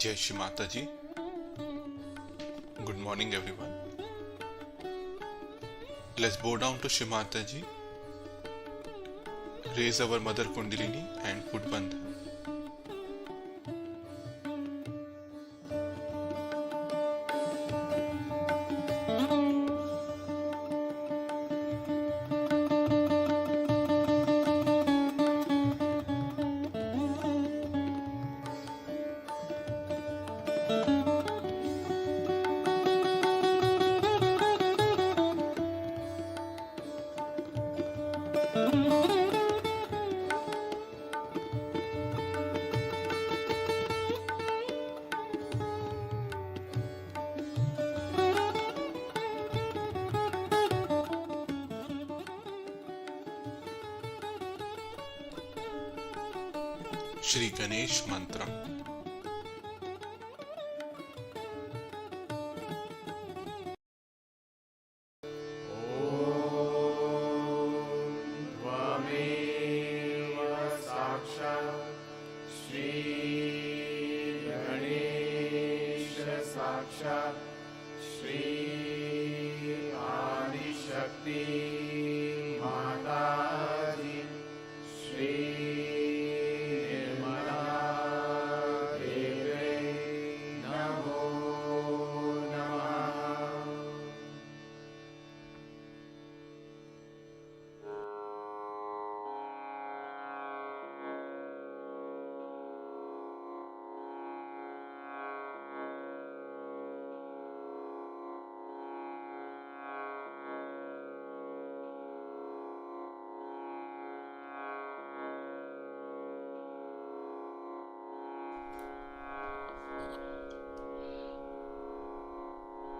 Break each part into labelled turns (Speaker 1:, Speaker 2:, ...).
Speaker 1: Jai Shri Mataji. Good morning, everyone. Let's bow down to Shri Mataji, raise our Mother Kundalini and put Bandhan. Shri Ganesh Mantra.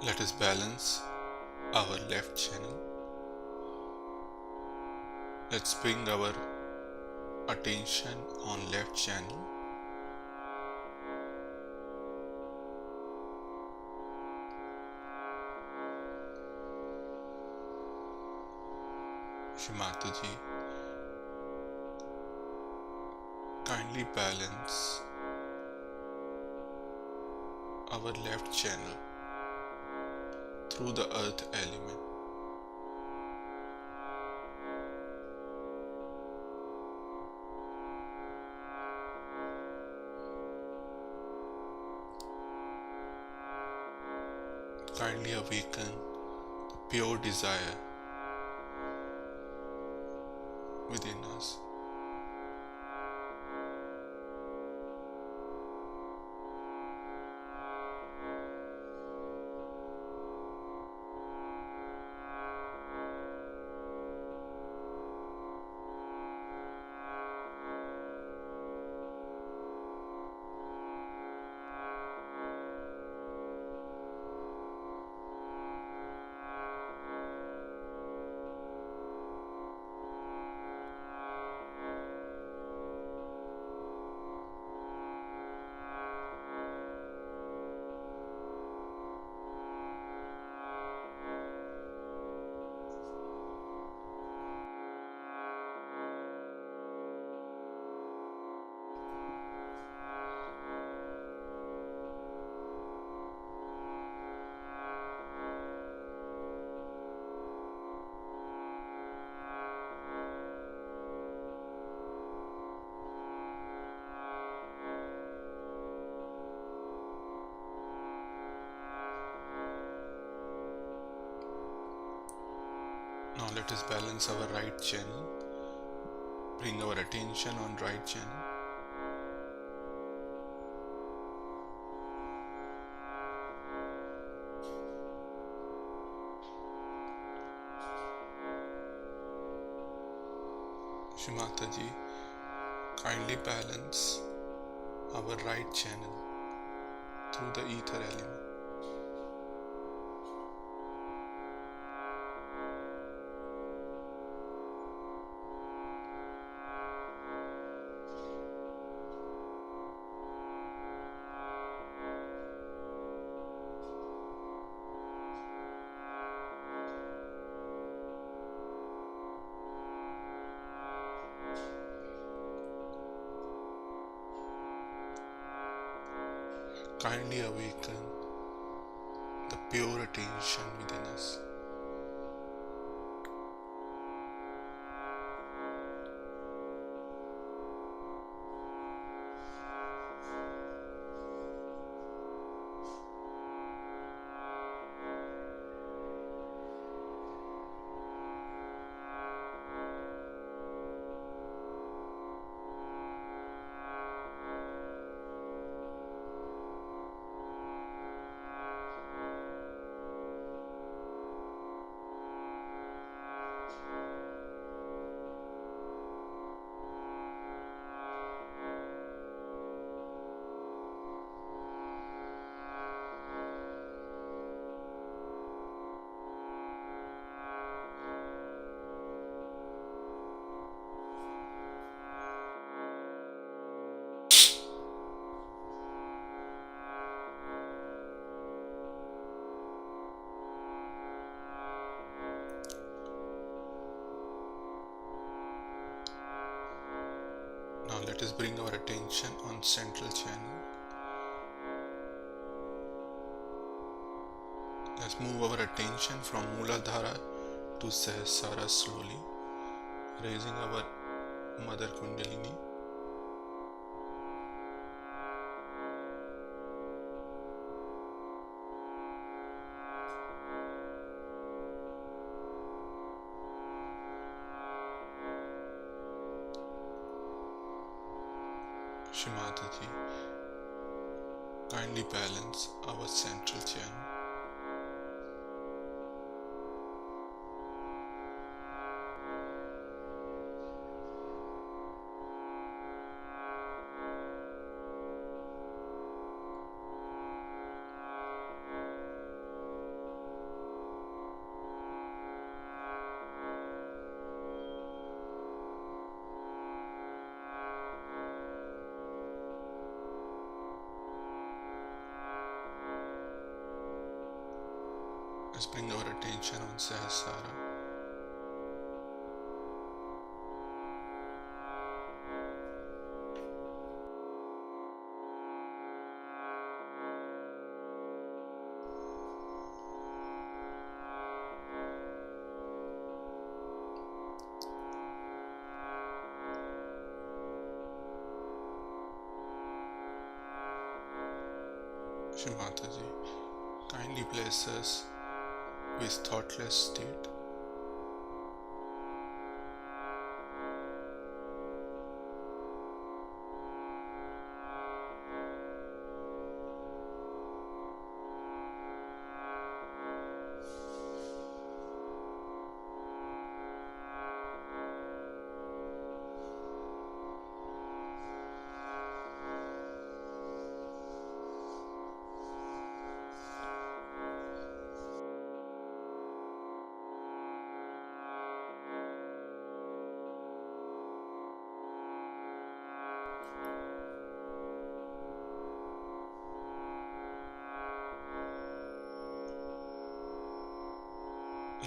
Speaker 1: Let us balance our left channel. Let's bring our attention on left channel. Shri Mataji, kindly balance our left channel through the earth element. Kindly awaken the pure desire within us. Now let us balance our right channel. Bring our attention on right channel. Shri Mataji, kindly balance our right channel through the ether element. kindly awaken the pure attention within us. Now let us bring our attention on central channel. Let's move our attention from Mooladhara to Sahasrara slowly, raising our Mother Kundalini. Shri Mataji, kindly balance our central channel. Let's bring our attention on Sahasrara. Shri Mataji, kindly bless us with thoughtless state.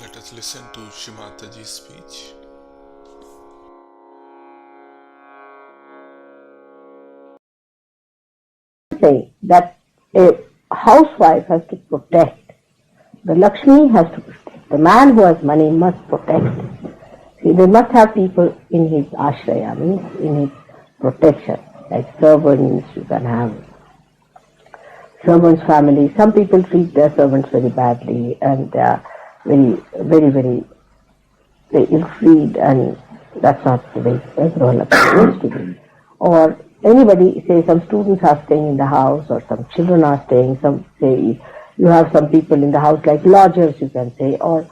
Speaker 1: Let us listen to Shri Mataji's speech.
Speaker 2: Say that a housewife has to protect. The Lakshmi has to protect. The man who has money must protect. See, they must have people in his ashraya, means in his protection, like servants. You can have servants' family. Some people treat their servants very badly, and they are very ill-treated, and that's not the way a Lakshmi is to be. Or anybody, say some students are staying in the house, or some children are staying, some say you have some people in the house like lodgers, you can say, or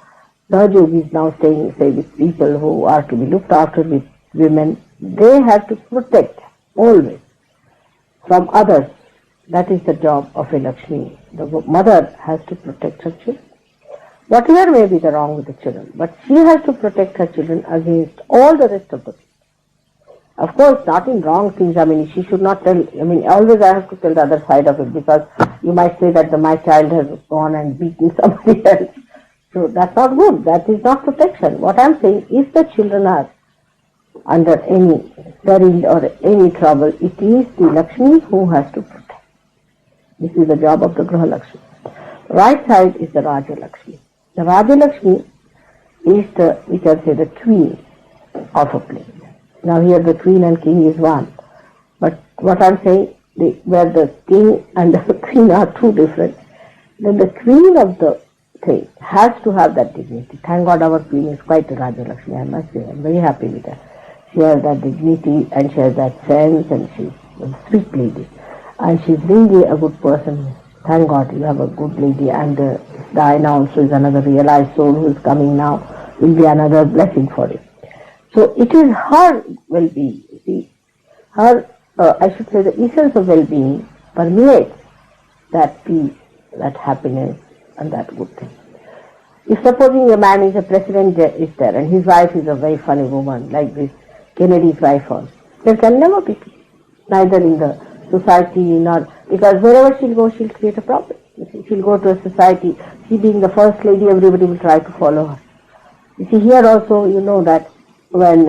Speaker 2: Sahajogis now staying, say, with people who are to be looked after, with women. They have to protect always from others. That is the job of a Lakshmi. The mother has to protect her children. Whatever may be the wrong with the children, but she has to protect her children against all the rest of the people. Of course, not in wrong things. I mean, she should not tell. I mean, always I have to tell the other side of it, because you might say that my child has gone and beaten somebody else. So that's not good. That is not protection. What I'm saying, if the children are under any peril or any trouble, it is the Lakshmi who has to protect. This is the job of the Graha Lakshmi. Right side is the Raja Lakshmi. The Raja Lakshmi is we can say, the queen of a place. Now here the queen and king is one. But what I'm saying, where the king and the queen are two different, then the queen of the thing has to have that dignity. Thank God our queen is quite a Raja Lakshmi, I must say. I'm very happy with her. She has that dignity and she has that sense, and she's a sweet lady. And she's really a good person. Thank God you have a good lady. And Diana also is another realized soul who is coming now. Will be another blessing for it. So it is her well-being. See, her, I should say, the essence of well-being permeates that peace, that happiness, and that good thing. If supposing a man is a president is there and his wife is a very funny woman, like this Kennedy's wife was, there can never be peace, neither in the society nor, because wherever she'll go, she'll create a problem. She'll go to a society, she being the first lady, everybody will try to follow her. You see, here also, you know that when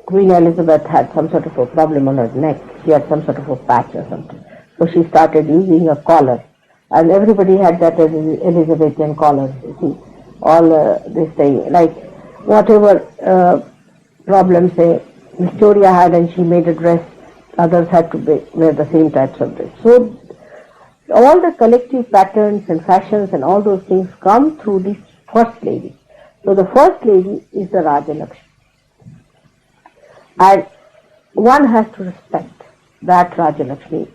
Speaker 2: Queen Elizabeth had some sort of a problem on her neck, she had some sort of a patch or something. So she started using a collar. And everybody had that Elizabethan collar, you see, all this thing, like whatever problem, say, Victoria had and she made a dress, others had to wear the same types of dress. So all the collective patterns and fashions and all those things come through this first lady. So the first lady is the Raja Lakshmi. And one has to respect that Raja Lakshmi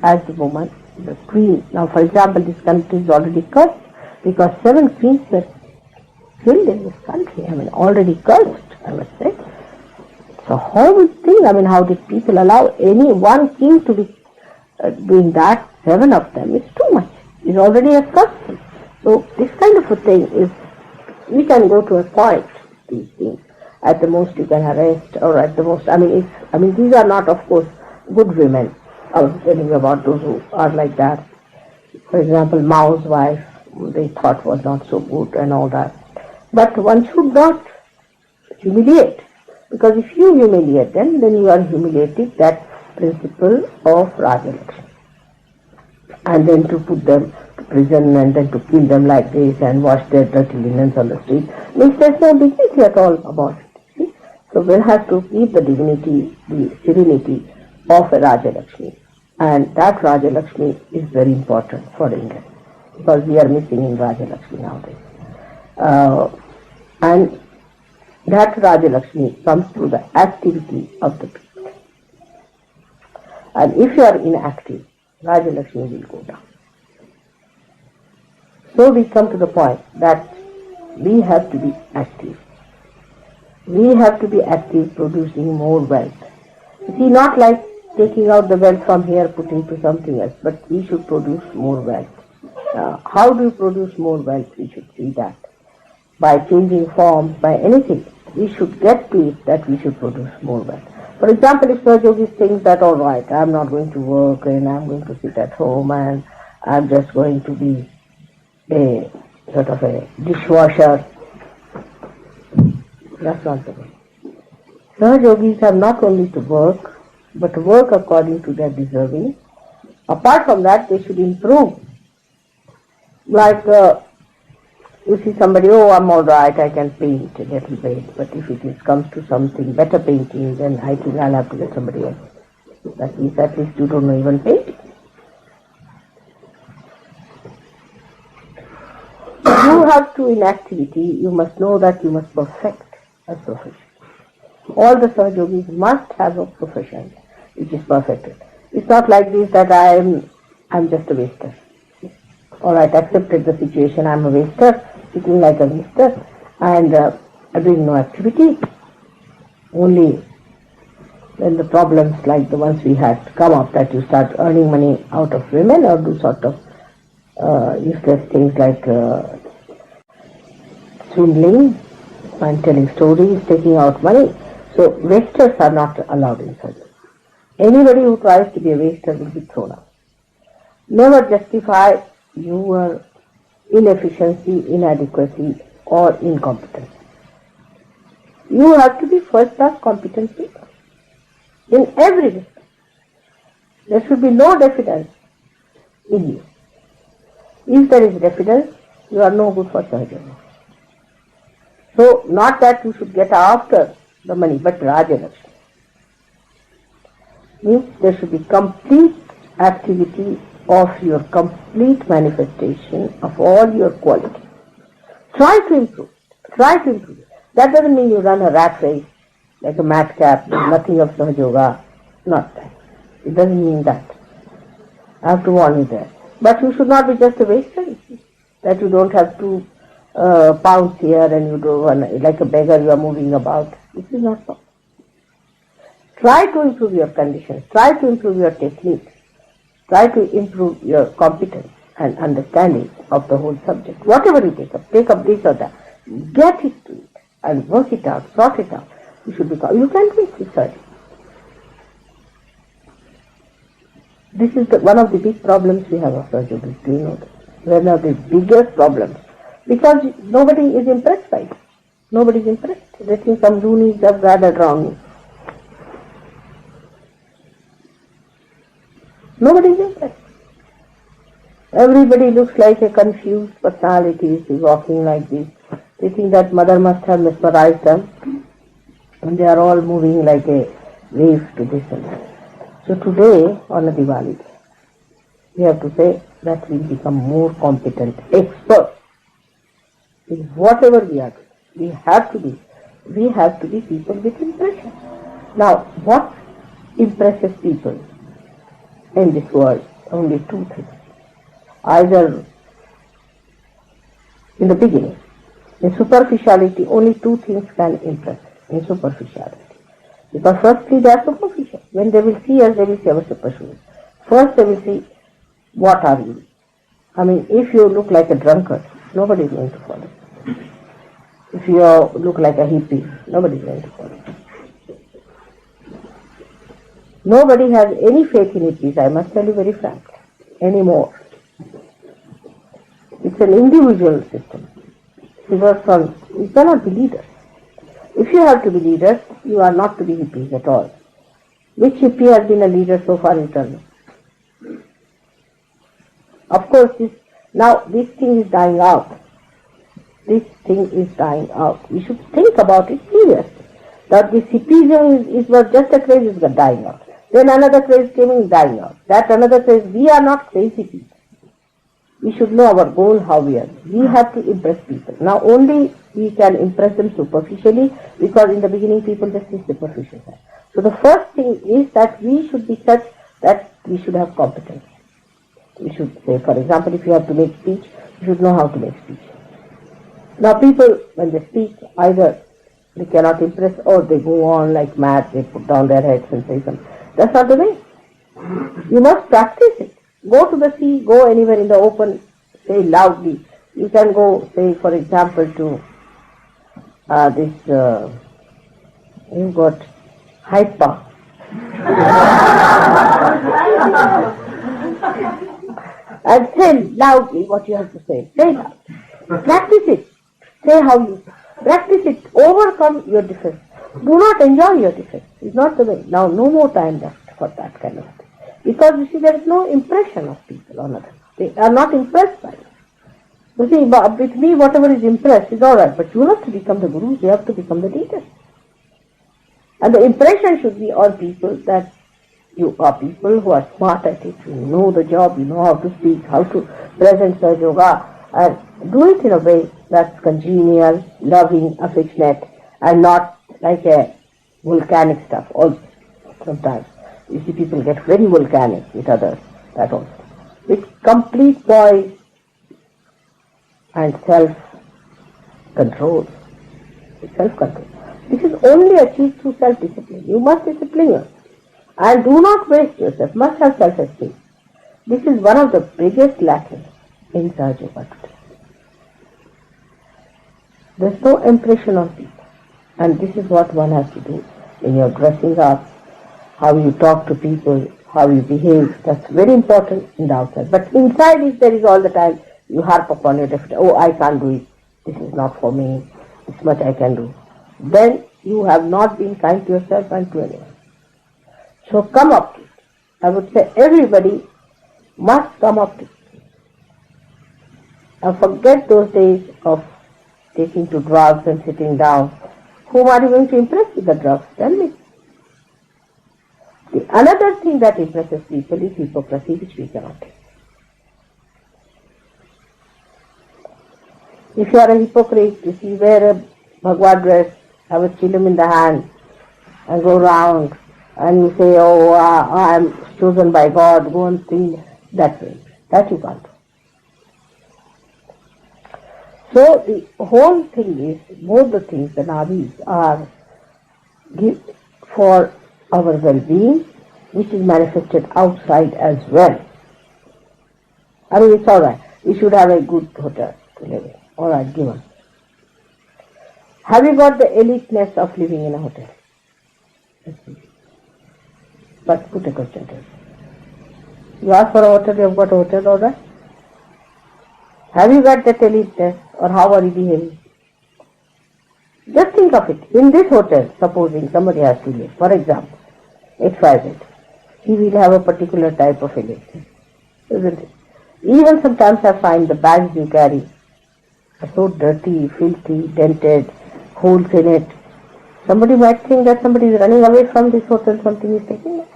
Speaker 2: as the woman, the queen. Now, for example, this country is already cursed because 7 queens were killed in this country. I mean, already cursed, I must say. It's a horrible thing. I mean, how did people allow any one king to be doing that? 7 of them. It's too much. It's already a curse. So, this kind of a thing is, we can go to a point, these things. At the most, you can arrest, or at the most, these are not, of course, good women. I was telling you about those who are like that. For example, Mao's wife, they thought was not so good and all that. But one should not humiliate, because if you humiliate them, then you are humiliating that principle of Raja Lakshmi. And then to put them to prison and then to kill them like this and wash their dirty linens on the street, means there's no dignity at all about it. See? So we'll have to keep the dignity, the serenity of a Raja Lakshmi. And that Raja Lakshmi is very important for India, because we are missing in Raja Lakshmi nowadays. And that Raja Lakshmi comes through the activity of the people. And if you are inactive, Raja Lakshmi will go down. So we come to the point that we have to be active. We have to be active, producing more wealth. You see, not like taking out the wealth from here, putting to something else, but we should produce more wealth. How do you produce more wealth? We should see that. By changing forms, by anything, we should get to it that we should produce more wealth. For example, if Sahajogis thinks that, all right, I'm not going to work and I'm going to sit at home and I'm just going to be a sort of a dishwasher, that's not the way. Sahajogis have not only to work, but to work according to their deserving. Apart from that, they should improve. Like you see somebody, oh, I'm all right, I can paint a little bit, but if it comes to something better painting, then I think I'll have to get somebody else. That means at least you don't know even painting. If you have to in activity, you must know that you must perfect a profession. All the Sahajogis must have a profession which is perfected. It's not like this that I'm just a waster. Alright, accepted the situation, I'm a waster, sitting like a waster and doing no activity. Only when the problems like the ones we had come up, that you start earning money out of women or do sort of useless things like swindling and telling stories, taking out money. So wasters are not allowed in surgery. Anybody who tries to be a waster will be thrown out. Never justify your inefficiency, inadequacy or incompetence. You have to be first-class competent people in every respect. There should be no deficiency. in you. If there is diffidence, you are no good for Sahaja Yoga. So, not that you should get after the money, but Raja Lakshmi. Means there should be complete activity of your complete manifestation of all your qualities. Try to improve. Try to improve. That doesn't mean you run a rat race like a madcap, nothing of Sahaja Yoga. Not that. It doesn't mean that. I have to warn you there. But you should not be just a waster. That you don't have 2 pounds here and you do like a beggar you are moving about. This is not so. Try to improve your conditions. Try to improve your techniques. Try to improve your competence and understanding of the whole subject. Whatever you take up this or that. Get it to it and work it out, sort it out. You should become. You can do it, sir. This is one of the big problems we have of Sahaja Yoga. Do you know that? One of the biggest problems. Because nobody is impressed by it. Nobody is impressed. They think some loonies have gathered around me. Nobody is impressed. Everybody looks like a confused personality is walking like this. They think that mother must have mesmerized them. And they are all moving like a wave to this and that. So today, on a Diwali, we have to say that we become more competent, experts in whatever we are doing. We have to be people with impression. Now, what impresses people in this world? Only 2 things. Either in the beginning, in superficiality, only 2 things can impress in superficiality. Because firstly they are superficial. When they will see us, they will see our superficial. First they will see, what are you? I mean, if you look like a drunkard, nobody is going to follow. If you look like a hippie, nobody is going to follow. Nobody has any faith in hippies, I must tell you very frankly, anymore. It's an individual system. You cannot be leaders. If you have to be leaders, you are not to be hippies at all. Which hippie has been a leader so far in Turner? Of course, this thing is dying out. This thing is dying out. We should think about it seriously. That this hippism was just a craze, is dying out. Then another craze came in, dying out. That another craze. We are not crazy people. We should know our goal, how we are. We have to impress people. Now only we can impress them superficially, because in the beginning people just see superficial. So the first thing is that we should be such that we should have competence. We should say, for example, if you have to make speech, you should know how to make speech. Now people, when they speak, either they cannot impress or they go on like mad, they put down their heads and say something. That's not the way. You must practice it. Go to the sea, go anywhere in the open, say loudly. You can go, say, for example, to you've got Haifa. And say loudly what you have to say. Say loud. Practice it. Say how you practice it. Overcome your defense. Do not enjoy your defense. It's not the way. Now, no more time left for that kind of thing. Because you see, there is no impression of people on others. They are not impressed by it. You see, with me, whatever is impressed is alright, but you have to become the gurus, you have to become the leaders. And the impression should be on people that you are people who are smart at it, you know the job, you know how to speak, how to present Sahaja Yoga, and do it in a way that's congenial, loving, affectionate, and not like a volcanic stuff also sometimes. You see people get very volcanic with others, that also. With complete poise and self-control. Self-control. This is only achieved through self-discipline. You must discipline yourself. And do not waste yourself. Must have self-esteem. This is one of the biggest lacking in Sahaja Yoga today. There's no impression on people. And this is what one has to do in your dressing up, how you talk to people, how you behave. That's very important in the outside. But inside, if there is all the time, you harp upon your definition. Oh, I can't do it. This is not for me. This much I can do. Then you have not been kind to yourself and to anyone. So come up to it. I would say everybody must come up to. And forget those days of taking to drugs and sitting down. Whom are you going to impress with the drugs? Tell me. Another thing that impresses people is hypocrisy, which we cannot take. If you are a hypocrite, if you wear a Bhagwad dress, have a chillum in the hand, and go round, and you say, oh, I am chosen by God, go and sing that way. That you can't do. So the whole thing is, both the things, the nadis, are for our well-being, which is manifested outside as well. I mean, it's alright. We should have a good hotel to live in. Alright, given. Have you got the eliteness of living in a hotel? But put a question to it. You ask for a hotel, you have got a hotel, alright? Have you got that eliteness, or how are you behaving? Just think of it. In this hotel, supposing somebody has to live, for example, it's private. He will have a particular type of eliteness, isn't it? Even sometimes I find the bags you carry are so dirty, filthy, dented, holes in it. Somebody might think that somebody is running away from this hotel, something is taking it.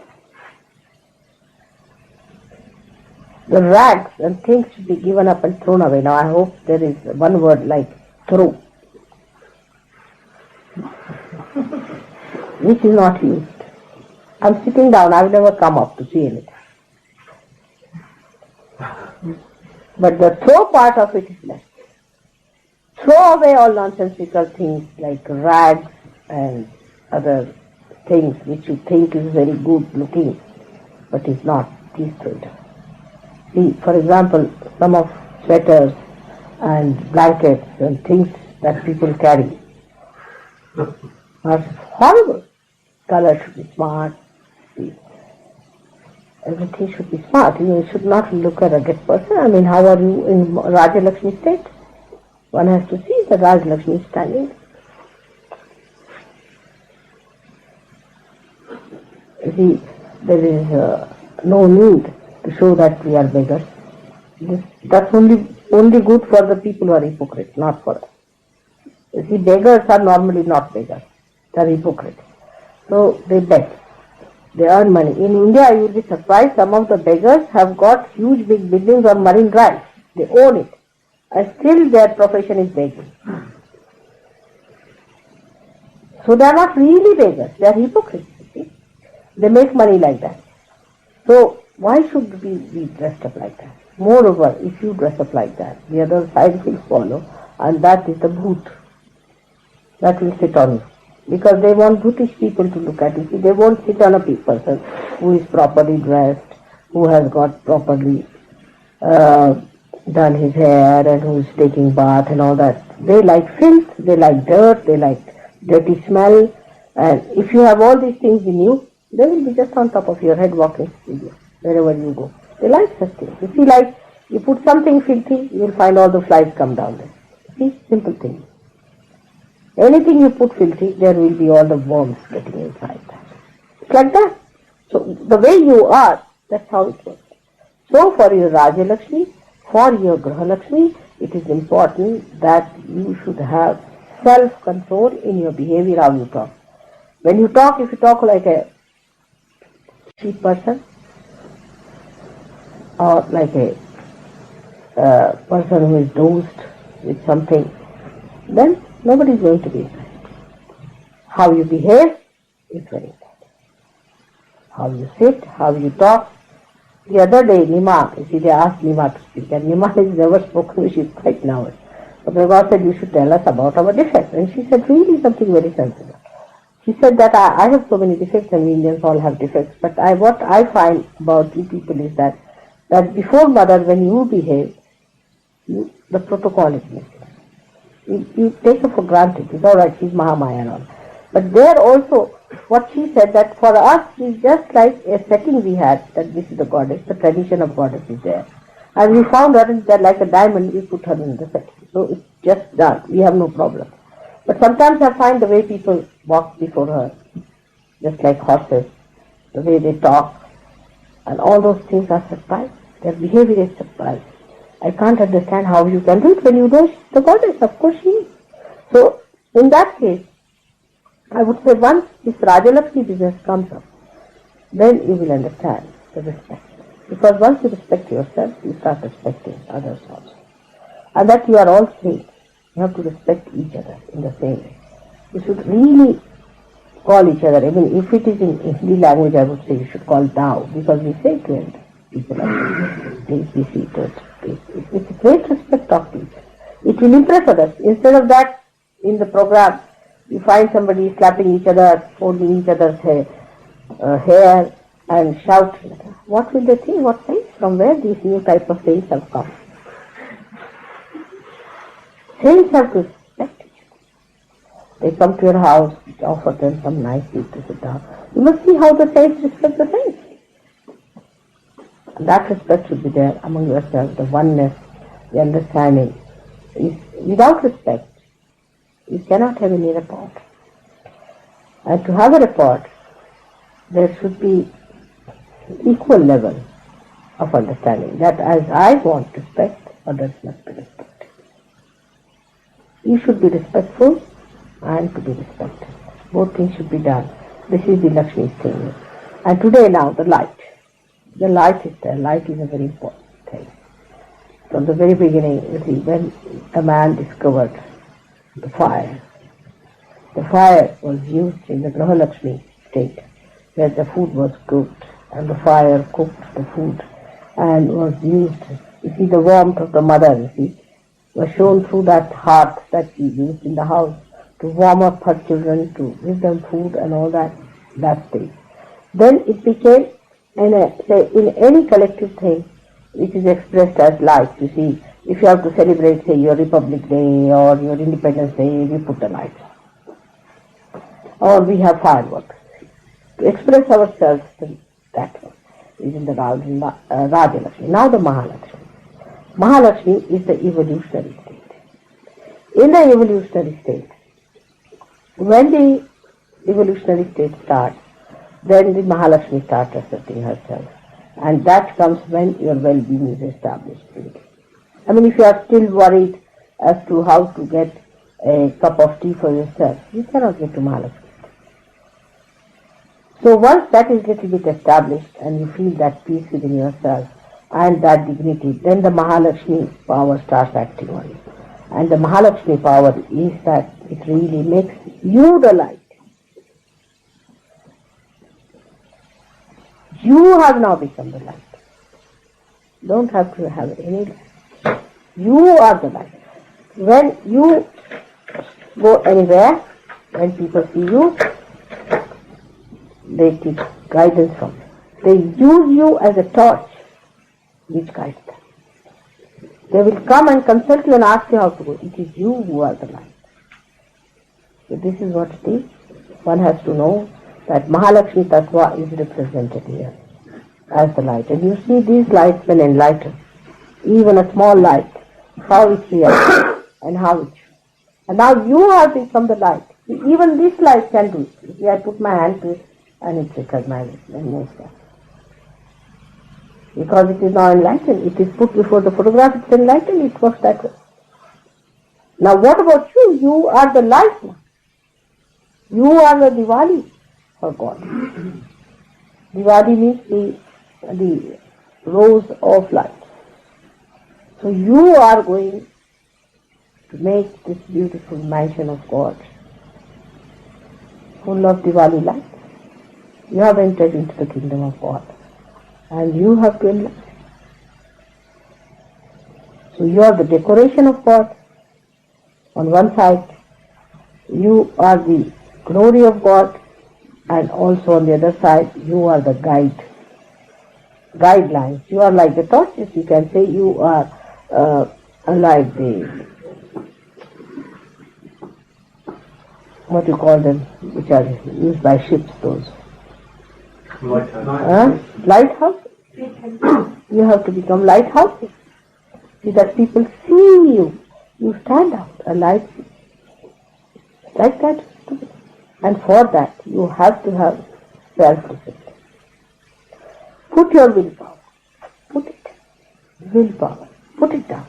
Speaker 2: The rags and things should be given up and thrown away. Now I hope there is one word like throw, which is not used. I'm sitting down, I will never come up to see anything. But the throw part of it is less. Throw away all nonsensical things like rags and other things which you think is very good looking, but is not. Please throw it away. See, for example, some of sweaters and blankets and things that people carry are horrible. Color should be smart. Everything should be smart. You should not look at a good person. I mean, how are you in Raja Lakshmi state? One has to see the Raja Lakshmi standing. See, there is no need to show that we are beggars. That's only good for the people who are hypocrites, not for us. You see, beggars are normally not beggars. They are hypocrites. So they beg. They earn money. In India, you will be surprised, some of the beggars have got huge big buildings on Marine Drive. They own it. And still their profession is begging. So they are not really beggars. They are hypocrites. You see? They make money like that. So why should we be dressed up like that? Moreover, if you dress up like that, the other side will follow, and that is the bhoot. That will sit on you. Because they want brutish people to look at you. See, they won't sit on a person who is properly dressed, who has got properly done his hair and who is taking bath and all that. They like filth, they like dirt, they like dirty smell, and if you have all these things in you, they will be just on top of your head walking with you wherever you go. They like such things. You see, like you put something filthy, you will find all the flies come down there. See, simple thing. Anything you put filthy, there will be all the worms getting inside that. It's like that. So the way you are, that's how it works. So for your Raja Lakshmi, for your Graha Lakshmi, it is important that you should have self-control in your behavior, how you talk. When you talk, if you talk like a cheap person, or like a person who is dosed with something, then nobody is going to be impressed. How you behave is very important. How you sit, how you talk. The other day, Nima, you see, they asked Nima to speak, and Nima has never spoken, she is quite nervous. But Prabhupada said, you should tell us about our defects. And she said, really something very sensible. She said that I have so many defects, and we Indians all have defects, but what I find about you people is that before mother, when you behave, the protocol is missing. You take her for granted. It's all right, she's Mahamaya and all. But there also, what she said, that for us, it's just like a setting we had, that this is the goddess, the tradition of goddess is there. And we found her that like a diamond, we put her in the setting. So it's just done. We have no problem. But sometimes I find the way people walk before her, just like horses, the way they talk, and all those things are surprising. Their behavior is surprised. I can't understand how you can do it when you know she's the goddess. Of course she is. So, in that case, I would say once this Rajalakshmi business comes up, then you will understand the respect. Because once you respect yourself, you start respecting others also. And that you are all same. You have to respect each other in the same way. You should really call each other. Even if it is in Hindi language, I would say you should call thou, because we say to elders, people please be seated. Please. It's a great respect of each other. It will impress others. Instead of that, in the program, you find somebody slapping each other, holding each other's hair and shouting. What will they think? What things? From where these new type of things have come? Saints have to respect each other. They come to your house, offer them some nice seat to sit down. You must see how the saints respect the saints. And that respect should be there among yourselves, the oneness, the understanding. Without respect, you cannot have any rapport. And to have a rapport, there should be equal level of understanding that as I want respect, others must be respected. You should be respectful and to be respected. Both things should be done. This is the Lakshmi's thing. And today now, the light. The light is there. Light is a very important thing. From the very beginning, you see, when a man discovered the fire was used in the Graha Lakshmi state, where the food was cooked, and the fire cooked the food and was used. You see, the warmth of the mother, you see, was shown through that hearth that she used in the house to warm up her children, to give them food and all that stage. Then it became, in any collective thing, which is expressed as light. You see, if you have to celebrate, say, your Republic Day or your Independence Day, we put the lights on. Or we have fireworks. To express ourselves that way is in the Rajalakshmi. Now the Mahalakshmi. Mahalakshmi is the evolutionary state. In the evolutionary state, when the evolutionary state starts, then the Mahalakshmi starts asserting herself. And that comes when your well-being is established. I mean, if you are still worried as to how to get a cup of tea for yourself, you cannot get to Mahalakshmi. So once that is little bit established and you feel that peace within yourself and that dignity, then the Mahalakshmi power starts acting on you. And the Mahalakshmi power is that it really makes you the light. You have now become the light. Don't have to have any light. You are the light. When you go anywhere, when people see you, they take guidance from you. They use you as a torch which guides them. They will come and consult you and ask you how to go. It is you who are the light. So this is what it is. One has to know that Mahalakshmi Tattva is represented here as the light. And you see these lights when enlightened, even a small light, how it reacts and how it. And now you have become the light. Even this light can do it. See, I put my hand to it and it recognizes and moves that. Because it is now enlightened, it is put before the photograph, it's enlightened, it works that way. Now what about you? You are the light now. You are the Diwali for God. Diwali means the rose of light. So you are going to make this beautiful mansion of God full of Diwali light. You have entered into the kingdom of God and you have to enlighten. So you are the decoration of God. On one side, you are the glory of God, and also on the other side, you are the guidelines. You are like the torches. You can say you are like the, what do you call them, which are used by ships, those. Lighthouse. You have to become lighthouses. See that people see you. You stand out, a light. Like that. And for that, you have to have self-discipline. Put your willpower. Put it. willpower. Put it down.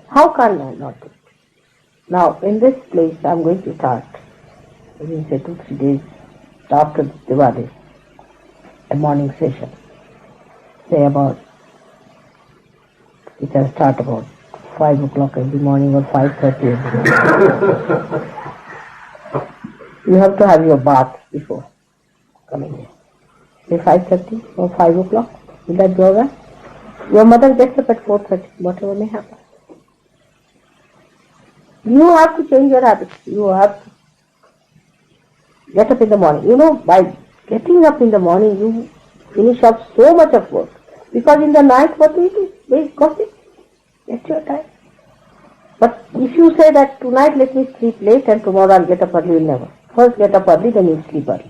Speaker 2: How can I not do it? Now, in this place, I'm going to start, within say 2-3 days after Diwali, a morning session. Say about, it can start about 5 o'clock every morning or 5:30 every morning. You have to have your bath before coming here. Say 5:30 or 5 o'clock. Will that be alright? Your mother gets up at 4:30, whatever may happen. You have to change your habits. You have to get up in the morning. You know, by getting up in the morning, you finish up so much of work. Because in the night, what do you do? Wait, gossip. Get your time. But if you say that tonight let me sleep late and tomorrow I'll get up early, you'll never. First get up early, then you'll sleep early.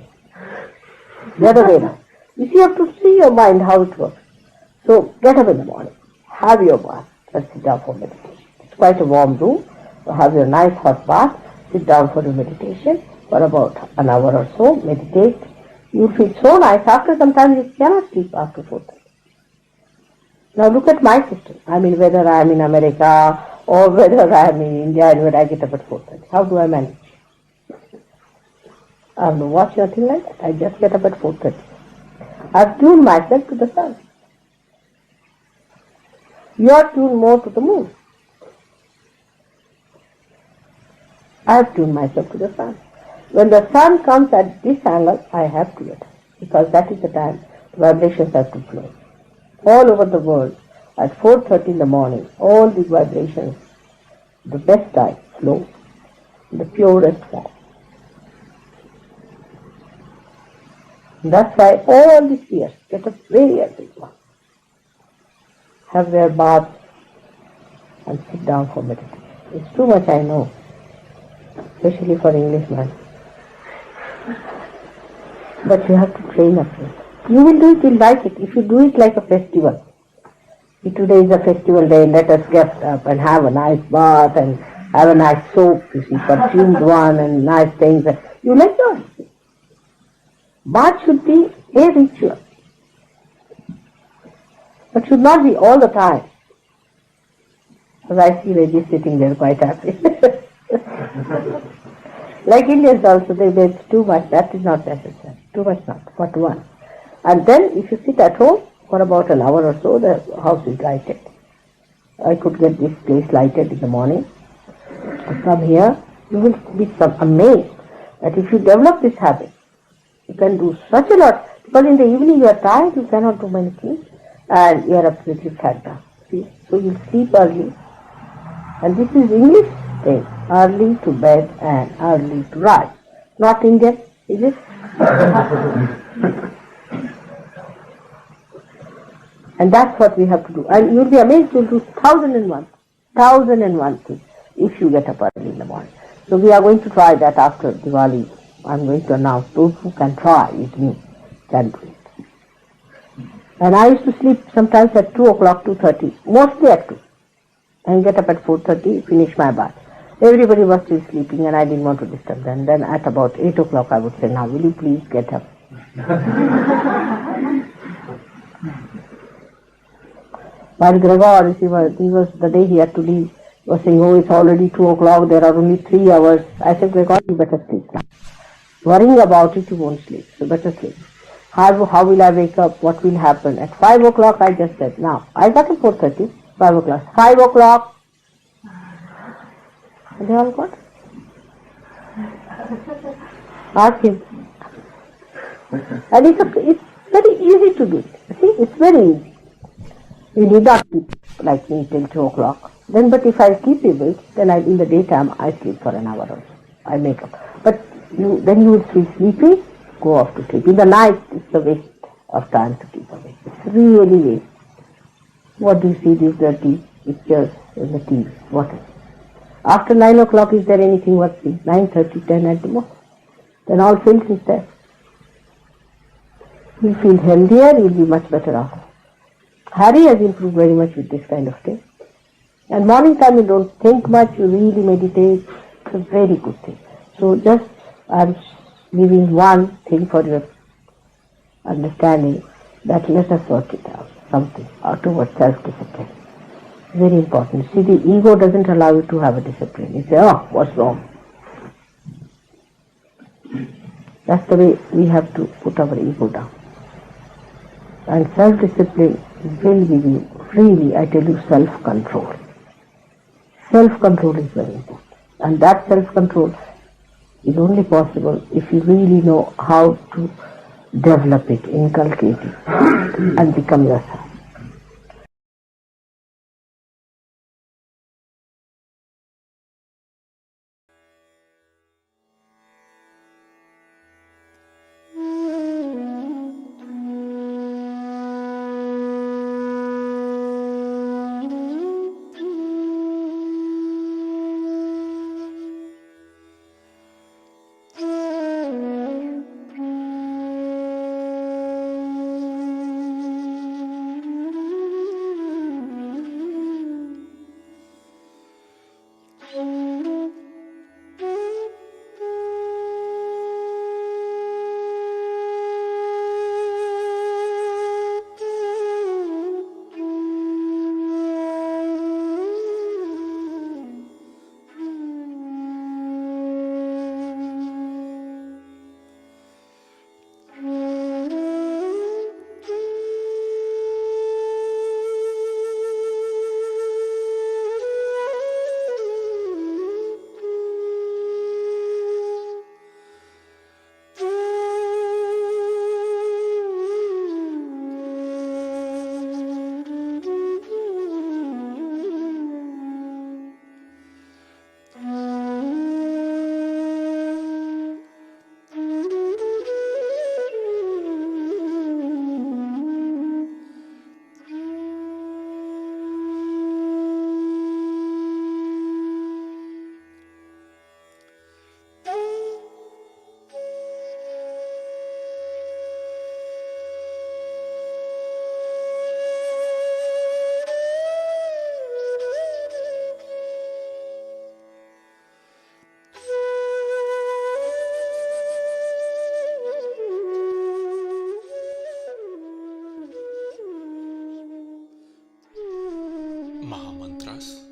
Speaker 2: The other way around. You see, you have to see your mind how it works. So get up in the morning, have your bath, and sit down for meditation. It's quite a warm room. So have your nice hot bath, sit down for your meditation for about an hour or so, meditate. You'll feel so nice. After some time you cannot sleep after 4:30. Now look at my system. I mean, whether I am in America or whether I am in India and when I get up at 4:30. How do I manage? I have no watch, nothing like that. I just get up at 4:30. I've tuned myself to the sun. You are tuned more to the moon. I have tuned myself to the sun. When the sun comes at this angle, I have to get up, because that is the time the vibrations have to flow. All over the world, at 4:30 in the morning, all the vibrations, the best time, flow in the purest form. And that's why all the spheres get up very early, have their baths and sit down for meditation. It's too much, I know, especially for Englishmen. But you have to train up to it. You will do it, you'll like it. If you do it like a festival. If today is a festival day, let us get up and have a nice bath and have a nice soap, you see, perfumed one and nice things. You like that. Bath should be a ritual. But should not be all the time. Because I see ladies sitting there quite happy. Like Indians also, they bathe too much. That is not necessary. Too much not, but one. And then if you sit at home for about an hour or so, the house is lighted. I could get this place lighted in the morning. From here, you will be amazed that if you develop this habit, you can do such a lot. Because in the evening you are tired, you cannot do many things, and you are absolutely flat down. See? So you sleep early. And this is English thing, early to bed and early to rise. Not Indian, is it? And that's what we have to do. And you'll be amazed, you'll do 1,001 things if you get up early in the morning. So we are going to try that after Diwali. I'm going to announce those who can try with me can do it. And I used to sleep sometimes at 2 o'clock, 2:30, mostly at 2. And get up at 4:30, finish my bath. Everybody was still sleeping and I didn't want to disturb them. Then at about 8 o'clock I would say, now will you please get up? While Gregor, he was the day he had to leave, he was saying, oh, it's already 2 o'clock, there are only 3 hours. I said, Gregor, you better sleep now. Worrying about it, you won't sleep, so better sleep. How will I wake up? What will happen? At 5 o'clock I just said, now, I got at 4:30, 5 o'clock. 5 o'clock. And they all got. Ask him. And it's very easy to do it. See, it's very easy. You need not keep like me till 2 o'clock. Then, but if I keep awake, then in the daytime I sleep for an hour or so. I make up. But then you will feel sleepy, go off to sleep. In the night, it's a waste of time to keep awake. It's really waste. What do you see these dirty pictures in the TV? What is it? After 9 o'clock, is there anything worth seeing? 9:30, 10 at the most. Then all filth is there. You'll feel healthier, you'll be much better off. Harry has improved very much with this kind of thing. And morning time you don't think much, you really meditate. It's a very good thing. So just I'm leaving one thing for your understanding, that let us work it out, something, or towards self-discipline. Very important. See, the ego doesn't allow you to have a discipline. You say, oh, what's wrong? That's the way we have to put our ego down. And self-discipline will give you freely, I tell you, self-control. Self-control is very important. And that self-control is only possible if you really know how to develop it, inculcate it, and become yourself.
Speaker 1: Mahamantras.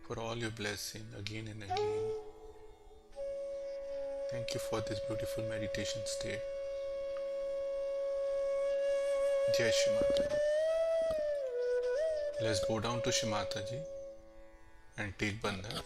Speaker 1: for all your blessing again and again. Thank you for this beautiful meditation state. Jai Shri Mata. Let's bow down to Shri Mata Ji and take bandhan.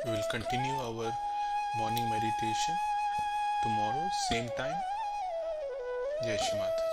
Speaker 1: We will continue our morning meditation tomorrow, same time. Jai Shri Mata.